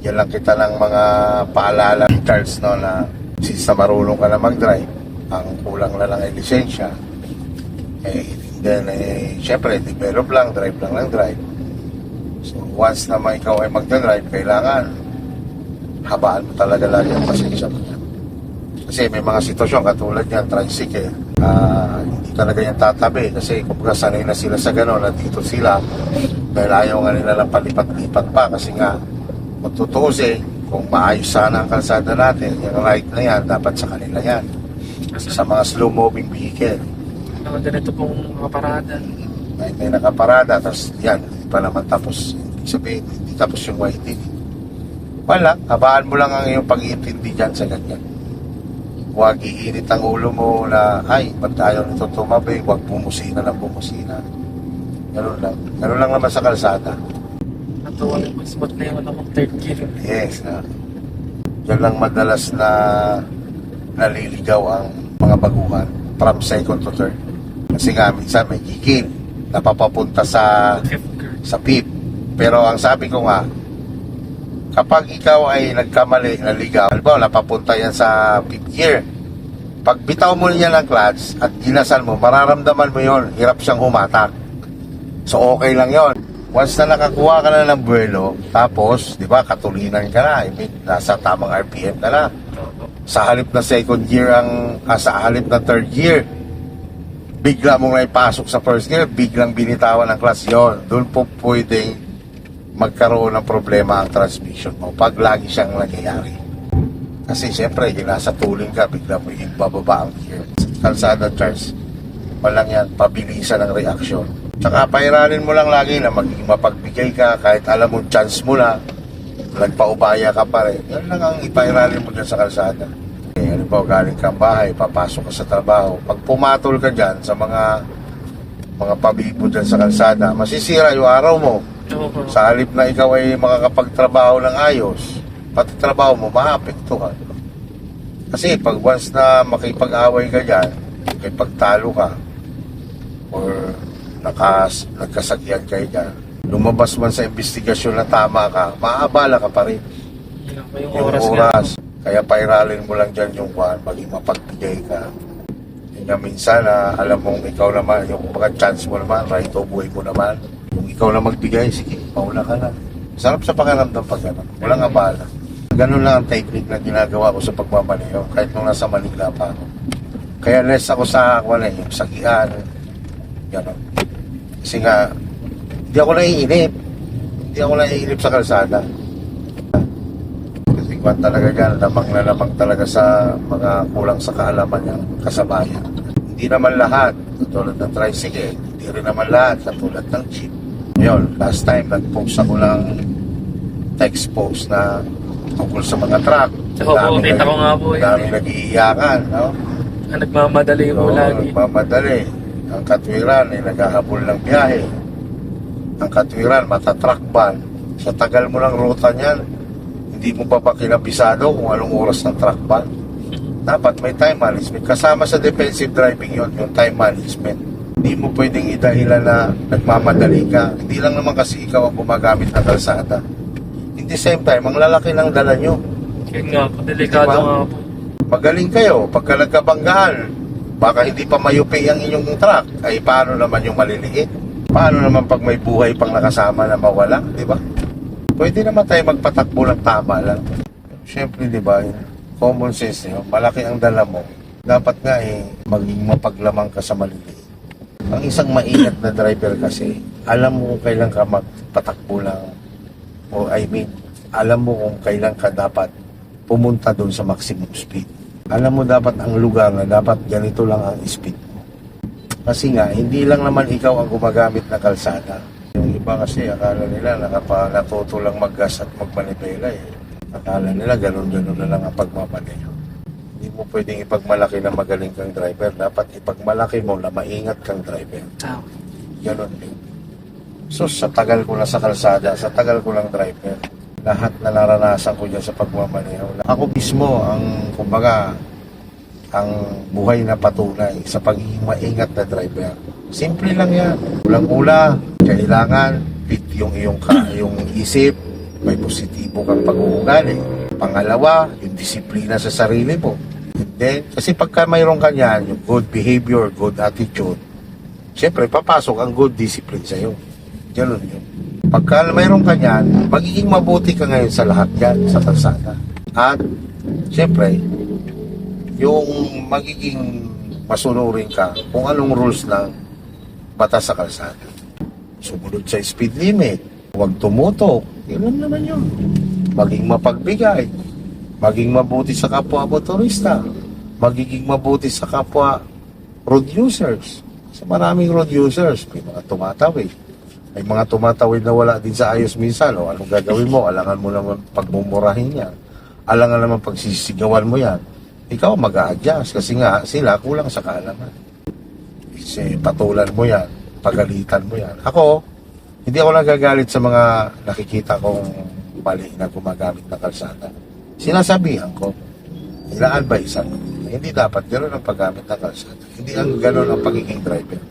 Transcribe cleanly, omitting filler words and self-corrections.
bigyan lang kita ng mga paalala, Charles, no, na since na marunong ka na mag-drive, ang kulang na lang ay lisensya, then syempre develop lang, drive lang ng drive. So once na ikaw ay magdadrive, kailangan habaan mo talaga lagi ang pasensya mo yan. Kasi may mga sitwasyon katulad yan, tricycle, hindi talaga yan tatabi kasi kumbaga sanay na sila sa gano'n at dito sila dahil ayaw nga nila lang palipat-lipat pa kasi nga magtutuusin kung maayos sana ang kalsada natin, yung right na yan dapat sa kanila yan kasi sa mga slow moving vehicle ganito pong mga parada. may nakaparada tapos yan, hindi pa naman tapos, sabihin, hindi tapos yung waiting. Wala, habaan mo lang ang iyong pag-iintindi dyan sa ganyan. Huwag iinit ang ulo mo na, ay, ba't ayaw nito tumabi, huwag bumusina ng bumusina. Ganun lang. Ganun lang naman sa kalsada. Natuwa yung spot na yung alam third gear. Yes, na. Yan lang madalas na naliligaw ang mga baguhan from second to third. Kasi nga, minsan may gigil na papapunta sa Fifth gear. PIP. Pero ang sabi ko nga, kapag ikaw ay nagkamali, naligaw, halimbawa napapunta yan sa fifth gear, pag bitaw mo niya ng clutch at ginasal mo, mararamdaman mo yon, hirap siyang humatak. So okay lang yon. Once na nakakuha ka na ng buwelo, tapos, di ba, katulinan ka na, I mean, nasa tamang RPM ka na. Sa halip na second gear sa halip na third gear, bigla mong naipasok sa first gear, biglang binitawan ng clutch yon. Doon po pwedeng magkaroon ng problema ang transmission mo pag lagi siyang nangyayari. Kasi siyempre, nasa tuling ka, bigla mo yung bababa ang gear. Kalsada, Charles, walang yan, pabilisan ang reaksyon. Tsaka pairalin mo lang lagi na maging mapagbigay ka kahit alam mo chance mo na, nagpaubaya ka pa rin. Yan lang ang ipairalin mo dyan sa kalsada. Halimbawa, galing kang bahay, papasok ka sa trabaho. Pag pumatol ka dyan sa mga pabibo dyan sa kalsada, masisira yung araw mo. Sa halip na ikaw ay makakapagtrabaho ng ayos, pati trabaho mo maapektuhan. Kasi pag once na makipag-away ka dyan, makipagtalo ka, or nagkasakyan kayo dyan, lumabas man sa investigasyon na tama ka, maaabala ka pa rin. Yung oras. Kaya pairalin mo lang dyan yung maging mapagbigay ka. Yung minsan na alam mong ikaw naman, yung mga chance mo naman, right o buhay mo naman, kung ikaw na magbigay, sige, pauna ka na. Sarap sa pakiramdam pag gano'n. Walang abala. Ganun lang ang technique na ginagawa ko sa pagmamaneho kahit nung nasa Manila pa ako. Kaya less ako sa yung sagian, gano'n. Kasi nga, hindi ako naiinip. Hindi ako naiinip sa kalsada. Kasi kwan talaga dyan, lamang talaga sa mga kulang sa kaalaman niyang kasabayan. Hindi naman lahat, katulad ng tricycle, hindi rin naman lahat, katulad ng jeep. Ngayon, last time, nag-post ako ng text post na tungkol sa mga truck. Kita ko nga po. Dami nag-iiyakan, no? Nagmamadali po lagi. Nagmamadali. Ang katwiran ay naghahabol ng biyahe. Ang katwiran, matatruck ban. Sa tagal mo ng ruta niyan, hindi mo pa kinabisado kung anong oras ng truck ban. Dapat may time management. Kasama sa defensive driving yon, yung time management. Hindi mo pwedeng idahilan na nagmamadali ka. Hindi lang naman kasi ikaw ang gumagamit ng kalsada. In the same time, ang lalaki ng dala nyo. Yun nga po, delikado Diba? nga po. Magaling kayo. Pagka nagkabanggaan, baka hindi pa mayupi ang inyong truck. Ay paano naman yung maliliit? Paano naman pag may buhay pang nakasama na mawala? Diba? Pwede naman tayo magpatakbo ng tama lang. Siyempre, diba, common sense nyo, malaki ang dala mo. Dapat nga maging mapaglamang ka sa maliliit. Ang isang maingat na driver kasi, alam mo kung kailan ka magpatakbo lang. O alam mo kung kailan ka dapat pumunta doon sa maximum speed. Alam mo dapat ang lugar na dapat ganito lang ang speed mo. Kasi nga, hindi lang naman ikaw ang gumagamit na kalsada. Yung iba kasi, akala nila natuto lang mag-gas at magmanibela eh. Akala nila ganun-ganun na lang ang pagmamaneho. Hindi mo pwedeng ipagmalaki na magaling kang driver. Dapat ipagmalaki mo na maingat kang driver. Ganun din. So sa tagal ko na sa kalsada, sa tagal ko lang driver, lahat na naranasan ko dyan sa pagmamaneho. Ako mismo ang, kumbaga, ang buhay na patunay sa pagiging maingat na driver. Simple lang yan. Ulang-ula, kailangan fit yung iyong isip, may positibo pasubok ang pag-uugali. Pangalawa, yung disiplina sa sarili mo. And then, kasi pagka mayroon ka niyan, yung good behavior, good attitude, siyempre, papasok ang good discipline sa'yo. Ganun yun. Pagka mayroon ka niyan, magiging mabuti ka ngayon sa lahat yan, sa kalsada. At, siyempre, yung magiging masunurin ka kung anong rules ng batas sa kalsada. Sumunod sa speed limit, huwag tumutok, yun naman yun. Maging mapagbigay, maging mabuti sa kapwa motorista, magiging mabuti sa kapwa road users. Sa maraming road users, may mga tumatawid. May mga tumatawid na wala din sa ayos minsan. O anong gagawin mo? Alangan mo naman pagmumurahin yan. Alangan naman pagsisigawan mo yan. Ikaw mag-a-adjust kasi nga sila kulang sa kaalaman. Kasi patulan mo yan, pagalitan mo yan. Ako, hindi ako nagagalit sa mga nakikita kong mali na gumagamit ng kalsada. Sinasabihan ko, ina-advise ako, hindi dapat gano'n ang paggamit ng kalsada. Hindi ang gano'n ang pagiging driver.